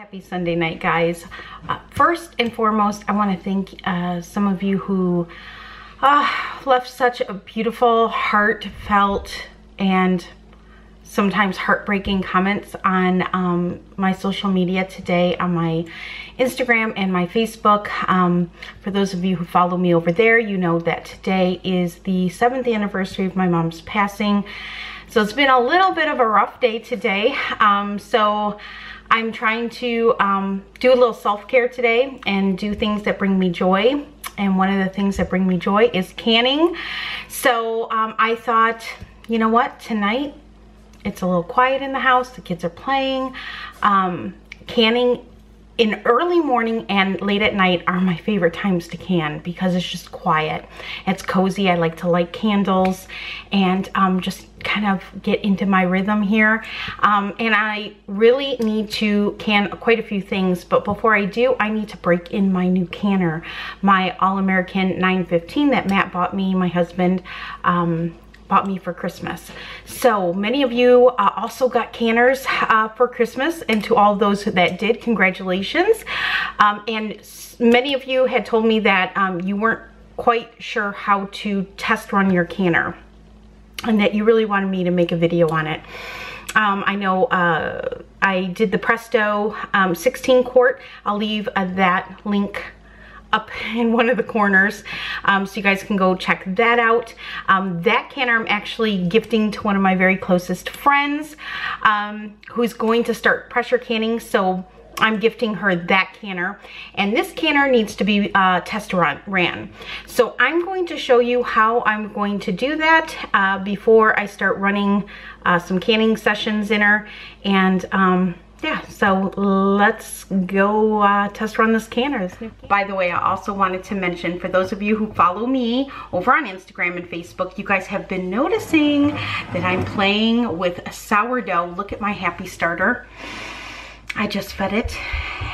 Happy Sunday night, guys. First and foremost, I want to thank some of you who left such a beautiful, heartfelt, and sometimes heartbreaking comments on my social media today, on my Instagram and my Facebook. For those of you who follow me over there, you know that today is the 7th anniversary of my mom's passing. So it's been a little bit of a rough day today. So I'm trying to do a little self-care today and do things that bring me joy. And one of the things that bring me joy is canning. So I thought, you know what, tonight it's a little quiet in the house. The kids are playing. Canning in early morning and late at night are my favorite times to can because it's just quiet. It's cozy. I like to light candles and just kind of get into my rhythm here. And I really need to can quite a few things, but before I do, I need to break in my new canner, my All-American 915 that Matt bought me, my husband, bought me for Christmas. So many of you also got canners for Christmas, and to all those that did, congratulations. And many of you had told me that you weren't quite sure how to test run your canner and that you really wanted me to make a video on it. I know I did the Presto 16 quart. I'll leave that link up in one of the corners so you guys can go check that out. That canner I'm actually gifting to one of my very closest friends who's going to start pressure canning, so I'm gifting her that canner. And this canner needs to be test ran. So I'm going to show you how I'm going to do that before I start running some canning sessions in her. And yeah, so let's go test run this canner. By the way, I also wanted to mention, for those of you who follow me over on Instagram and Facebook, you guys have been noticing that I'm playing with a sourdough. Look at my happy starter. I just fed it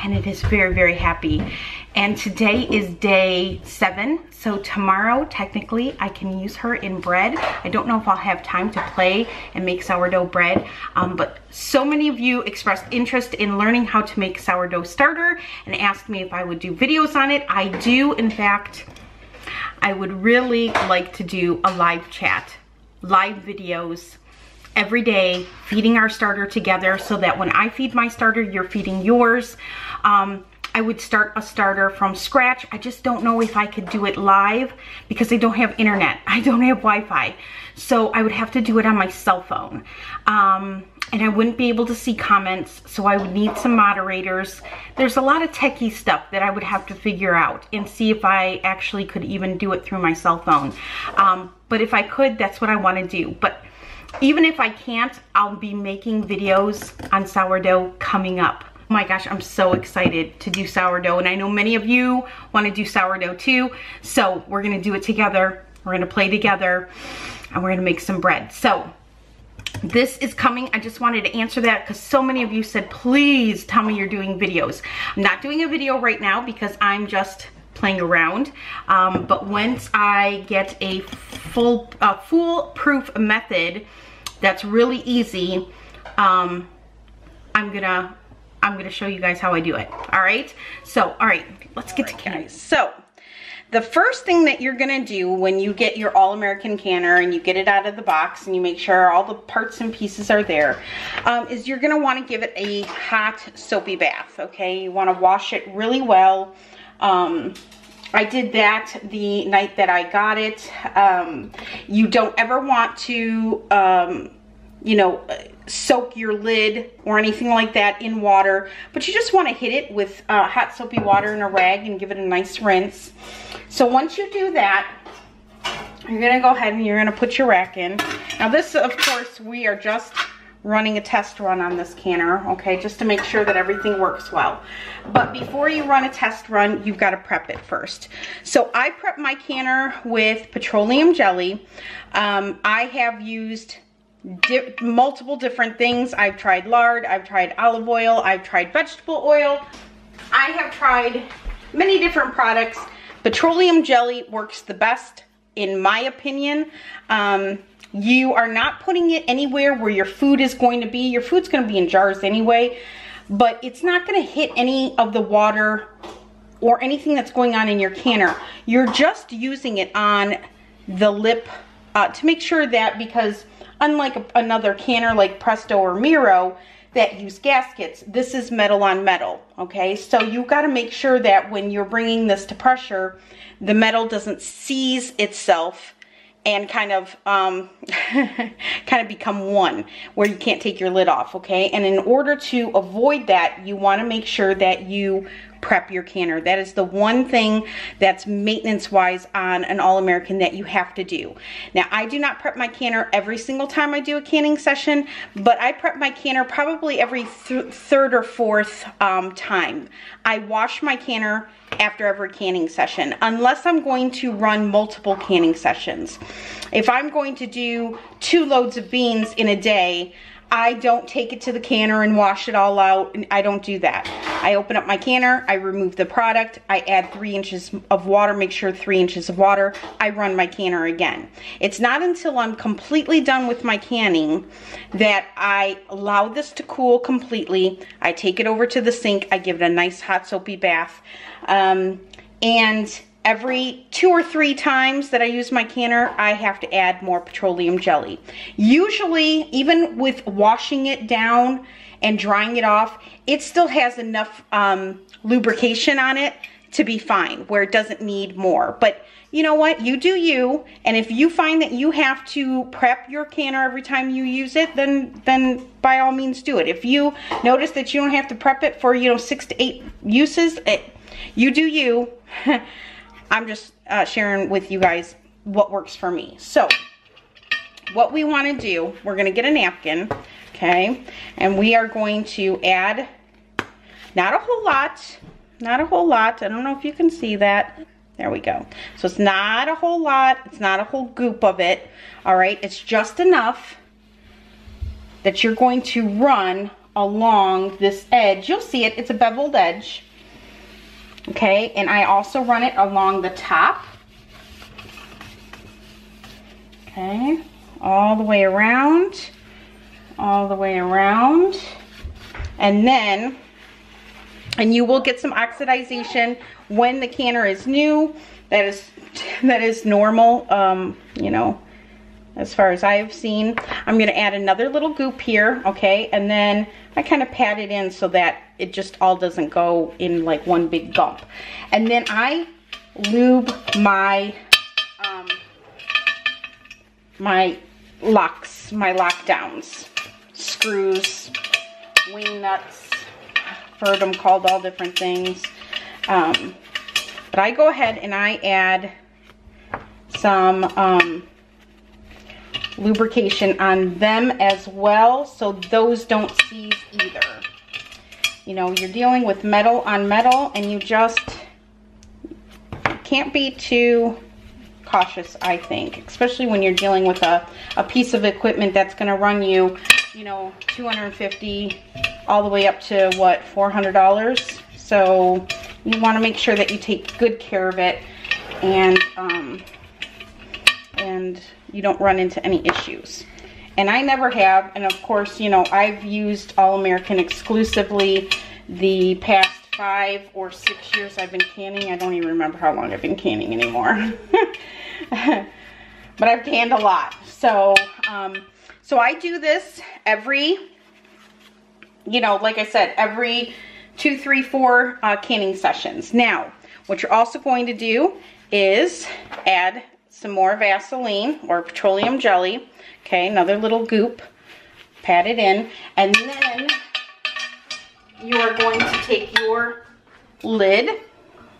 and it is very, very happy. And today is day 7, so tomorrow technically I can use her in bread. I don't know if I'll have time to play and make sourdough bread, but so many of you expressed interest in learning how to make sourdough starter and asked me if I would do videos on it. I do, in fact. I would really like to do a live chat, live videos every day, feeding our starter together, so that when I feed my starter, you're feeding yours. I would start a starter from scratch. I just don't know if I could do it live because I don't have internet. I don't have Wi-Fi. So I would have to do it on my cell phone. And I wouldn't be able to see comments, so I would need some moderators. There's a lot of techie stuff that I would have to figure out and see if I actually could even do it through my cell phone. But if I could, that's what I want to do. But even if I can't, I'll be making videos on sourdough coming up. Oh my gosh, I'm so excited to do sourdough, and I know many of you want to do sourdough too, so we're going to do it together. We're going to play together, and we're going to make some bread. So this is coming. I just wanted to answer that because so many of you said, please tell me you're doing videos. I'm not doing a video right now because I'm just playing around, but once I get a foolproof method that's really easy, I'm gonna show you guys how I do it. All right, so all right, let's get to guys. So the first thing that you're gonna do when you get your All-American canner and you get it out of the box and you make sure all the parts and pieces are there, is you're gonna want to give it a hot soapy bath. Okay, you want to wash it really well. I did that the night that I got it. You don't ever want to, you know, soak your lid or anything like that in water, but you just want to hit it with hot soapy water and a rag and give it a nice rinse. So once you do that, you're going to go ahead and you're going to put your rack in. Now this, of course, we are just running a test run on this canner, okay, just to make sure that everything works well. But before you run a test run, you've got to prep it first. So I prep my canner with petroleum jelly. I have used multiple different things. I've tried lard, I've tried olive oil, I've tried vegetable oil. I have tried many different products. Petroleum jelly works the best in my opinion. You are not putting it anywhere where your food is going to be. Your food's going to be in jars anyway. but it's not going to hit any of the water or anything that's going on in your canner. You're just using it on the lip to make sure that, because unlike another canner like Presto or Miro that use gaskets, this is metal on metal, okay? So you got to make sure that when you're bringing this to pressure, the metal doesn't seize itself and kind of become one, where you can't take your lid off, okay? And in order to avoid that, you want to make sure that you prep your canner. That is the one thing that's maintenance-wise on an All-American that you have to do. Now, I do not prep my canner every single time I do a canning session, but I prep my canner probably every third or fourth time. I wash my canner after every canning session, unless I'm going to run multiple canning sessions. If I'm going to do 2 loads of beans in a day, I don't take it to the canner and wash it all out. I don't do that. I open up my canner, I remove the product, I add 3 inches of water, make sure 3 inches of water, I run my canner again. It's not until I'm completely done with my canning that I allow this to cool completely. I take it over to the sink, I give it a nice hot soapy bath, and every 2 or 3 times that I use my canner, I have to add more petroleum jelly. Usually, even with washing it down and drying it off, it still has enough lubrication on it to be fine, where it doesn't need more. But you know what? You do you, and if you find that you have to prep your canner every time you use it, then by all means do it. If you notice that you don't have to prep it for, 6 to 8 uses, you do you. I'm just sharing with you guys what works for me. So what we want to do, we're going to get a napkin, okay, and we are going to add not a whole lot, I don't know if you can see that. There we go. So it's not a whole lot, it's not a whole goop of it, all right? It's just enough that you're going to run along this edge. You'll see it, it's a beveled edge. Okay, and I also run it along the top. Okay, all the way around, and then, and you will get some oxidization when the canner is new. That is normal, as far as I have seen. I'm going to add another little goop here, okay, and then I kind of pat it in so that it just all doesn't go in like one big gump. And then I lube my my locks, my lockdowns, screws, wing nuts, heard them called all different things. But I go ahead and I add some lubrication on them as well, so those don't seize either. You're dealing with metal on metal, and you just can't be too cautious, I think, especially when you're dealing with a piece of equipment that's going to run you, $250 all the way up to what, $400. So you want to make sure that you take good care of it, and you don't run into any issues. And I never have, and of course, I've used All-American exclusively the past 5 or 6 years I've been canning. I don't even remember how long I've been canning anymore. But I've canned a lot. So, so I do this every, like I said, every 2, 3, 4 canning sessions. Now, what you're also going to do is add some more Vaseline or petroleum jelly. Okay, another little goop, pat it in, and then you are going to take your lid,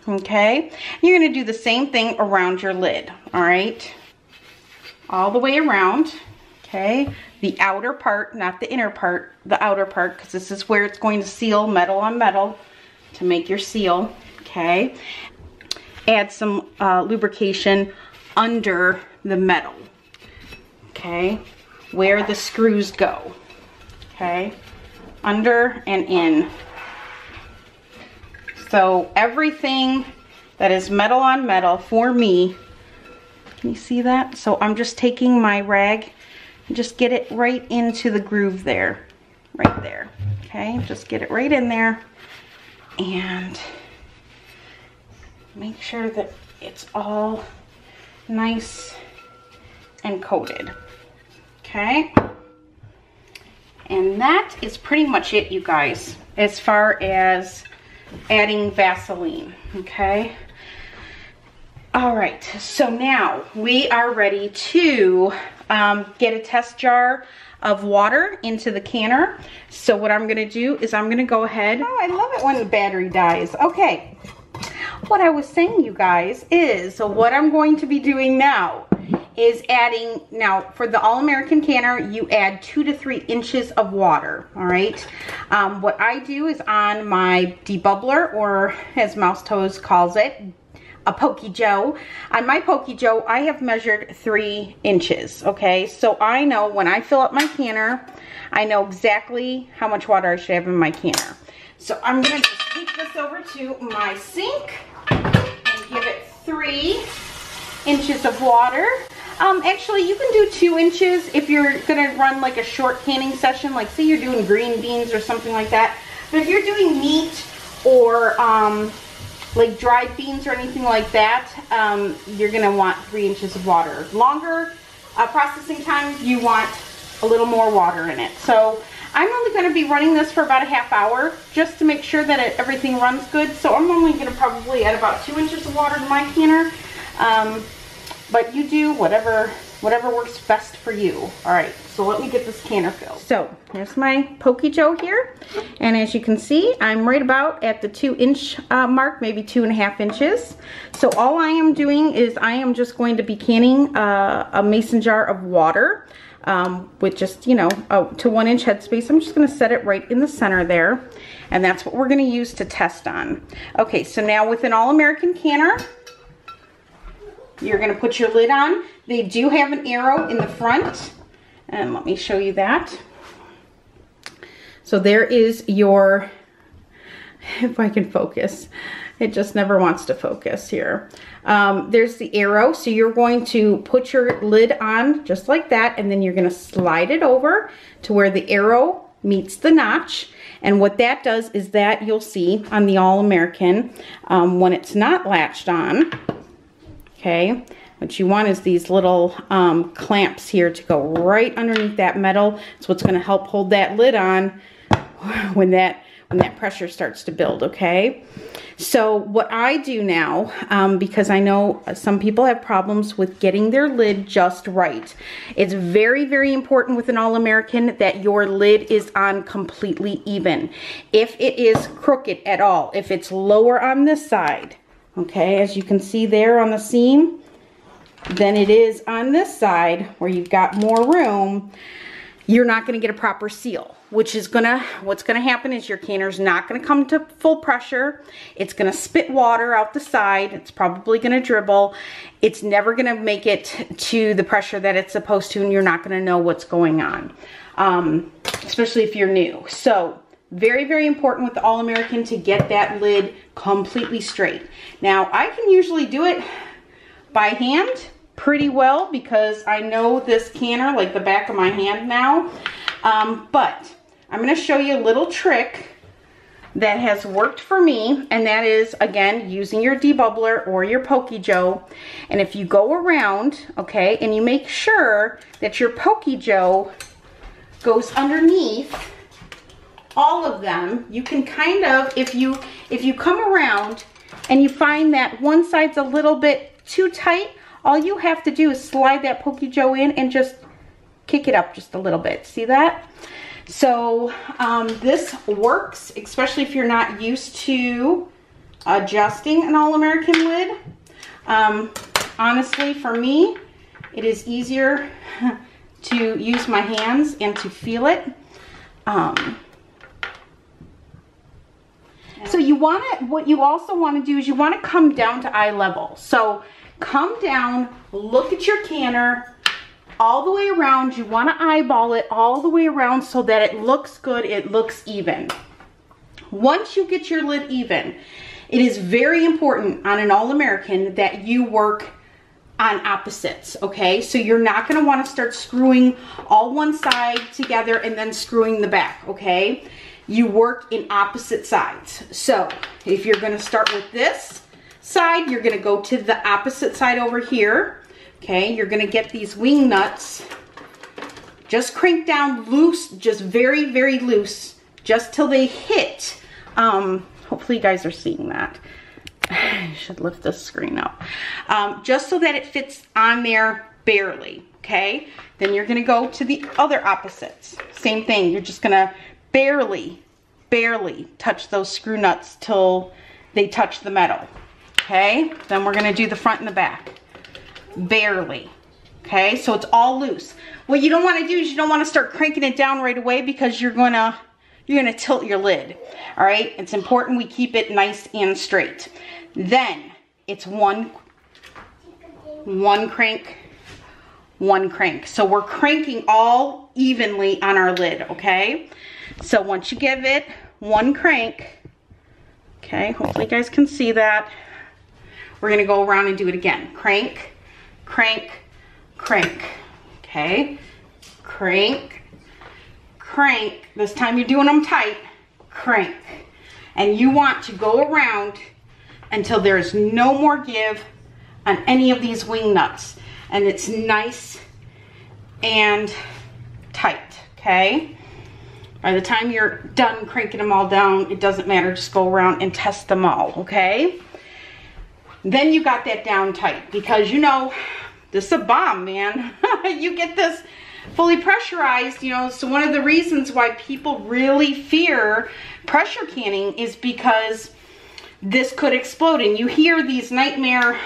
okay? You're going to do the same thing around your lid, all right? All the way around, okay? The outer part, not the inner part, the outer part, because this is where it's going to seal metal on metal to make your seal, okay? Add some lubrication under the metal, okay, where the screws go, okay, under and in. So everything that is metal on metal for me, can you see that? So I'm just taking my rag and just get it right into the groove there, right there, Okay, just get it right in there and make sure that it's all nice and coated. Okay, and that is pretty much it, you guys, as far as adding Vaseline. Okay, all right, so now we are ready to get a test jar of water into the canner. So what I'm gonna do is I'm gonna go ahead, oh, I love it when the battery dies. Okay, what I was saying, you guys, is so what I'm going to be doing now is adding, now for the All-American canner, you add 2 to 3 inches of water, all right? What I do is on my debubbler, or as Mouse Toes calls it, a Pokey Joe. On my Pokey Joe, I have measured 3 inches, okay? So I know when I fill up my canner, I know exactly how much water I should have in my canner. So I'm gonna just take this over to my sink and give it 3 inches of water. Actually, you can do 2 inches if you're gonna run like a short canning session, like say you're doing green beans or something like that. But if you're doing meat or like dried beans or anything like that, you're gonna want 3 inches of water. Longer processing time, you want a little more water in it. So I'm only gonna be running this for about a half hour just to make sure that everything runs good. So I'm only gonna probably add about 2 inches of water to my canner. But you do whatever works best for you. All right, so let me get this canner filled. So here's my Pokey Joe here. And as you can see, I'm right about at the 2-inch mark, maybe 2.5 inches. So all I am doing is I am just going to be canning a mason jar of water with just, you know, to 1-inch headspace. I'm just gonna set it right in the center there. And that's what we're gonna use to test on. Okay, so now with an All-American canner, you're gonna put your lid on. They do have an arrow in the front, and let me show you that. So there is your, if I can focus, it just never wants to focus here. There's the arrow, so you're going to put your lid on just like that, and then you're gonna slide it over to where the arrow meets the notch. And what that does is that you'll see on the All-American, when it's not latched on, okay, what you want is these little clamps here to go right underneath that metal. It's what's going to help hold that lid on when that pressure starts to build, okay? So what I do now, because I know some people have problems with getting their lid just right, it's very, very important with an All-American that your lid is on completely even. If it is crooked at all, if it's lower on this side, okay, as you can see there on the seam, than it is on this side where you've got more room, you're not gonna get a proper seal, which is what's gonna happen is your canner's not gonna come to full pressure. It's gonna spit water out the side. It's probably gonna dribble. It's never gonna make it to the pressure that it's supposed to, and you're not gonna know what's going on, especially if you're new. So very, very important with the All-American to get that lid completely straight. Now, I can usually do it by hand pretty well because I know this canner like the back of my hand now. But I'm gonna show you a little trick that has worked for me, and that is, again, using your debubbler or your Pokey Joe. And if you go around, okay, and you make sure that your Pokey Joe goes underneath all of them, you can kind of, if you come around and you find that one side's a little bit too tight, all you have to do is slide that Pokey Joe in and just kick it up just a little bit. See that? So this works, especially if you're not used to adjusting an All-American lid. Honestly, for me, it is easier to use my hands and to feel it. So you want to, what you also want to do is you want to come down to eye level. So come down, look at your canner all the way around. You want to eyeball it all the way around so that it looks good, it looks even. Once you get your lid even, it is very important on an All-American that you work on opposites, okay? So you're not going to want to start screwing all one side together and then screwing the back, okay? you work in opposite sides. So if you're gonna start with this side, you're gonna go to the opposite side over here. Okay, you're gonna get these wing nuts. Just crank down loose, just very, very loose, just till they hit. Hopefully you guys are seeing that. I should lift this screen up. Just so that it fits on there barely, okay? Then you're gonna go to the other opposites. Same thing, you're just gonna barely touch those screw nuts till they touch the metal, okay? Then we're gonna do the front and the back, barely, okay? So it's all loose. What you don't wanna do is you don't wanna start cranking it down right away because you're gonna tilt your lid, all right? It's important we keep it nice and straight. Then it's one crank, one crank. So we're cranking all evenly on our lid, okay? So once you give it one crank, okay, hopefully you guys can see that. We're gonna go around and do it again. Crank, crank, crank, okay? Crank, crank. This time you're doing them tight, crank. And you want to go around until there's no more give on any of these wing nuts. And it's nice and tight, okay? By the time you're done cranking them all down, it doesn't matter, just go around and test them all, okay? Then you got that down tight because you know, this is a bomb, man. You get this fully pressurized, you know, so one of the reasons why people really fear pressure canning is because this could explode. And you hear these nightmare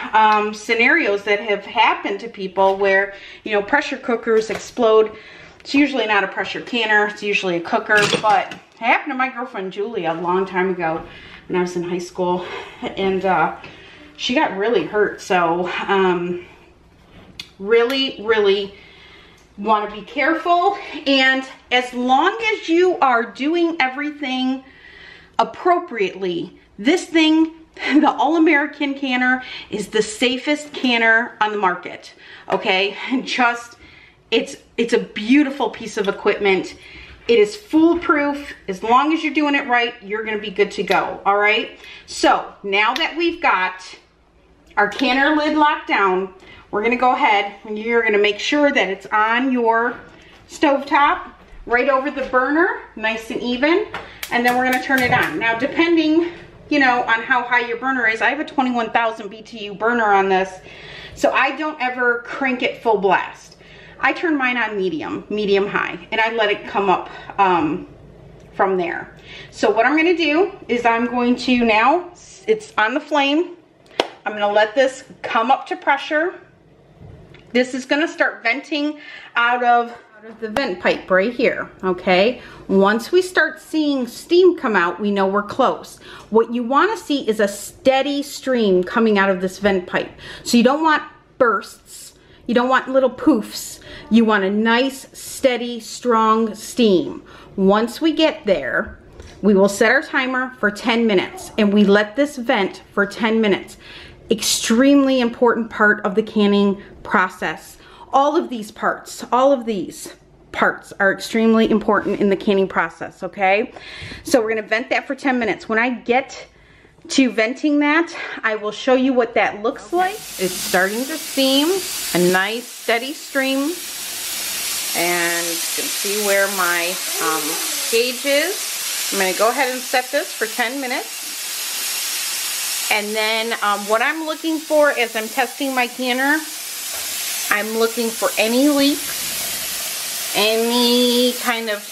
scenarios that have happened to people where, you know, pressure cookers explode. It's usually not a pressure canner, it's usually a cooker, but it happened to my girlfriend Julie a long time ago when I was in high school, and she got really hurt. So really want to be careful. And as long as you are doing everything appropriately, this thing, the All-American canner, is the safest canner on the market, okay? And just, it's a beautiful piece of equipment. It is foolproof. As long as you're doing it right, you're gonna be good to go, all right? So now that we've got our canner lid locked down, we're gonna go ahead and you're gonna make sure that it's on your stovetop, right over the burner, nice and even, and then we're gonna turn it on. Now, depending, you know, on how high your burner is, I have a 21,000 BTU burner on this, so I don't ever crank it full blast. I turn mine on medium high, and I let it come up from there. So what I'm gonna do is I'm going to, now it's on the flame, I'm gonna let this come up to pressure. This is gonna start venting out of the vent pipe right here, okay? Once we start seeing steam come out, we know we're close. What you wanna see is a steady stream coming out of this vent pipe. So you don't want bursts, you don't want little poofs. You want a nice, steady, strong steam. Once we get there, we will set our timer for 10 minutes and we let this vent for 10 minutes. Extremely important part of the canning process. All of these parts are extremely important in the canning process, okay? So we're gonna vent that for 10 minutes. When I get to venting that, I will show you what that looks like. It's starting to steam, a nice steady stream. And you can see where my gauge is. I'm gonna go ahead and set this for 10 minutes. And then what I'm looking for as I'm testing my canner, I'm looking for any leaks, any kind of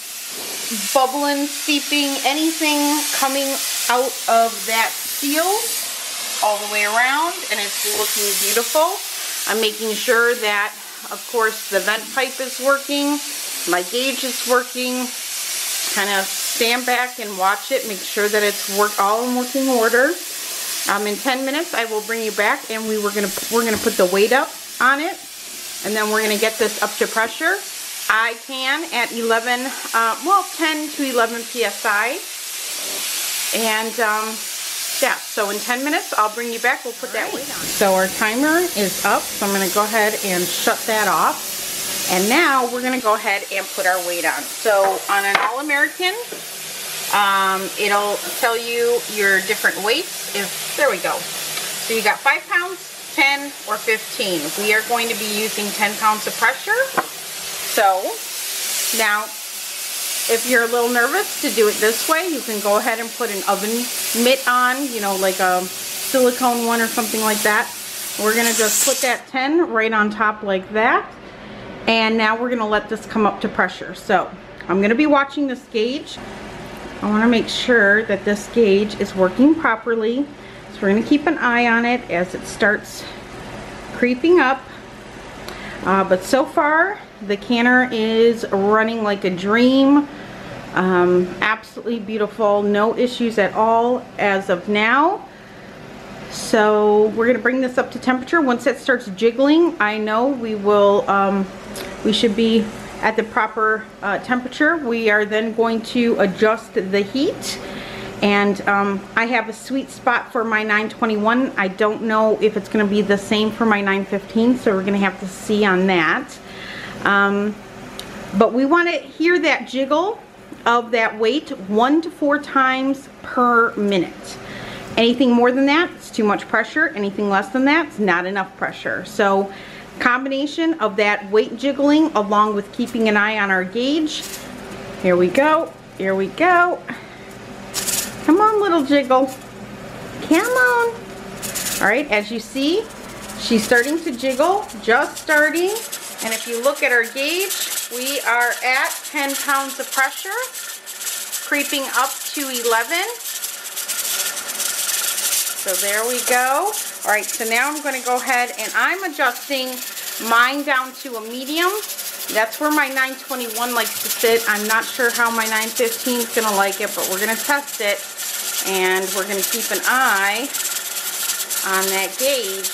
bubbling, seeping, anything coming out of that seal all the way around, and it's looking beautiful. I'm making sure that, of course, the vent pipe is working, my gauge is working. Kind of stand back and watch it, make sure that it's all in working order. In 10 minutes, I will bring you back, and we're gonna put the weight up on it, and then we're gonna get this up to pressure. I can at 10 to 11 psi, and yeah. So in 10 minutes, I'll bring you back. We'll put that weight on. So our timer is up, so I'm gonna go ahead and shut that off, and now we're gonna go ahead and put our weight on. So on an All-American It'll tell you your different weights. There we go. So you got 5 pounds, 10, or 15. We are going to be using 10 pounds of pressure. So now, if you're a little nervous to do it this way, you can go ahead and put an oven mitt on, you know, like a silicone one or something like that. We're gonna just put that 10 right on top like that. And now we're gonna let this come up to pressure. So I'm gonna be watching this gauge. I wanna make sure that this gauge is working properly. So we're gonna keep an eye on it as it starts creeping up. But so far, the canner is running like a dream. Absolutely beautiful, no issues at all as of now. So we're gonna bring this up to temperature. Once it starts jiggling, I know we should be at the proper temperature. We are then going to adjust the heat. And I have a sweet spot for my 921. I don't know if it's gonna be the same for my 915, so we're gonna have to see on that. But we wanna hear that jiggle of that weight 1 to 4 times per minute. Anything more than that, it's too much pressure. Anything less than that, it's not enough pressure. So combination of that weight jiggling along with keeping an eye on our gauge. Here we go, here we go. Come on, little jiggle. Come on. All right, as you see, she's starting to jiggle, just starting. And if you look at our gauge, we are at 10 pounds of pressure, creeping up to 11. So there we go. All right, so now I'm gonna go ahead and I'm adjusting mine down to a medium. That's where my 921 likes to sit. I'm not sure how my 915 is gonna like it, but we're gonna test it. And we're gonna keep an eye on that gauge.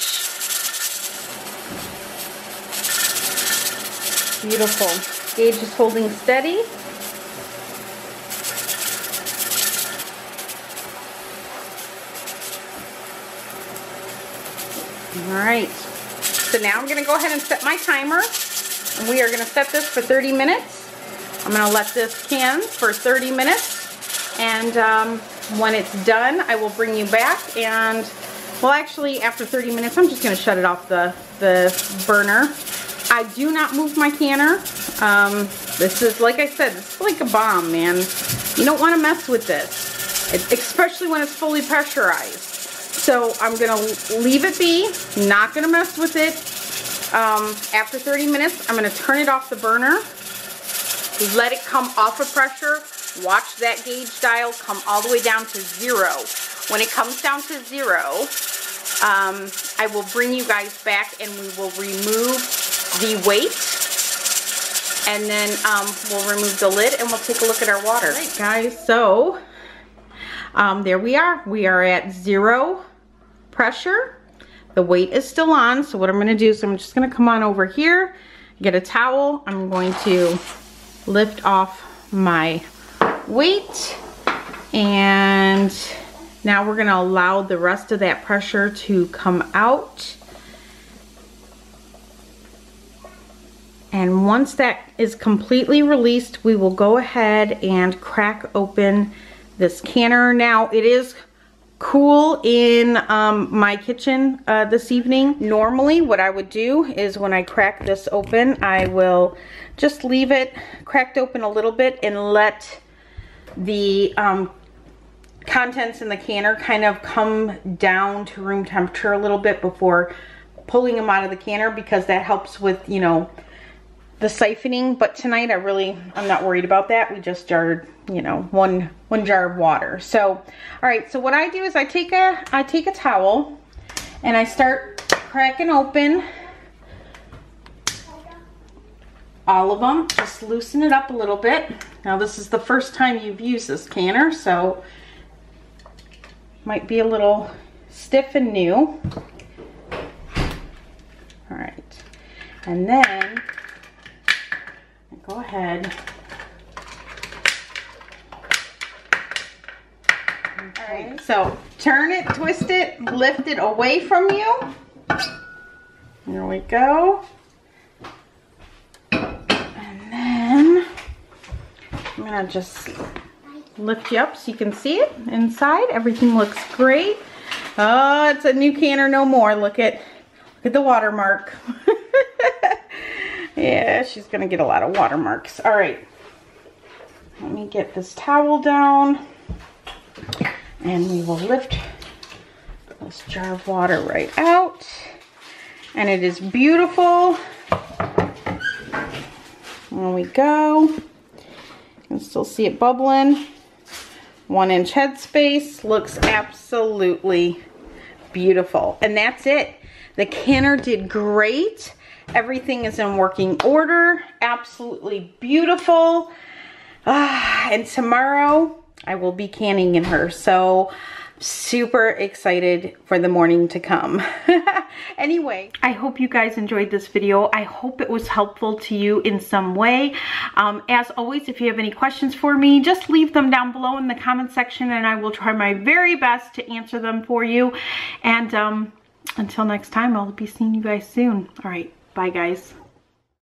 Beautiful. Gauge is holding steady. Alright, so now I'm going to go ahead and set my timer. And we are going to set this for 30 minutes. I'm going to let this can for 30 minutes. And when it's done, I will bring you back. And, well, actually, after 30 minutes, I'm just going to shut it off the burner. I do not move my canner. This is, like I said, it's like a bomb, man. You don't want to mess with this, especially when it's fully pressurized. So I'm gonna leave it be, not gonna mess with it. After 30 minutes, I'm gonna turn it off the burner, let it come off of pressure, watch that gauge dial come all the way down to 0. When it comes down to 0, I will bring you guys back and we will remove the weight, and then we'll remove the lid and we'll take a look at our water. All right, guys, so there we are. We are at 0 pressure. The weight is still on. So what I'm going to do is I'm just going to come on over here, get a towel. I'm going to lift off my weight, and now we're going to allow the rest of that pressure to come out. And once that is completely released, we will go ahead and crack open this canner. Now, it is cool in my kitchen this evening. Normally, what I would do is when I crack this open, I will just leave it cracked open a little bit and let the contents in the canner kind of come down to room temperature a little bit before pulling them out of the canner, because that helps with, you know, the siphoning. But tonight I'm not worried about that. We just jarred, you know, one jar of water. So, all right, so what I do is I take a towel and I start cracking open all of them. Just loosen it up a little bit. Now, this is the first time you've used this canner, so might be a little stiff and new. All right, and then go ahead. Alright, so turn it, twist it, lift it away from you. There we go. And then I'm gonna just lift you up so you can see it inside. Everything looks great. Oh, it's a new canner no more. Look at the watermark. Yeah, she's gonna get a lot of watermarks. All right, let me get this towel down and we will lift this jar of water right out. And it is beautiful. There we go. You can still see it bubbling. 1-inch headspace. Looks absolutely beautiful. And that's it. The canner did great. Everything is in working order. Absolutely beautiful. And tomorrow I will be canning in her. So super excited for the morning to come. Anyway, I hope you guys enjoyed this video. I hope it was helpful to you in some way. As always, if you have any questions for me, just leave them down below in the comment section and I will try my very best to answer them for you. And until next time, I'll be seeing you guys soon. All right, bye guys.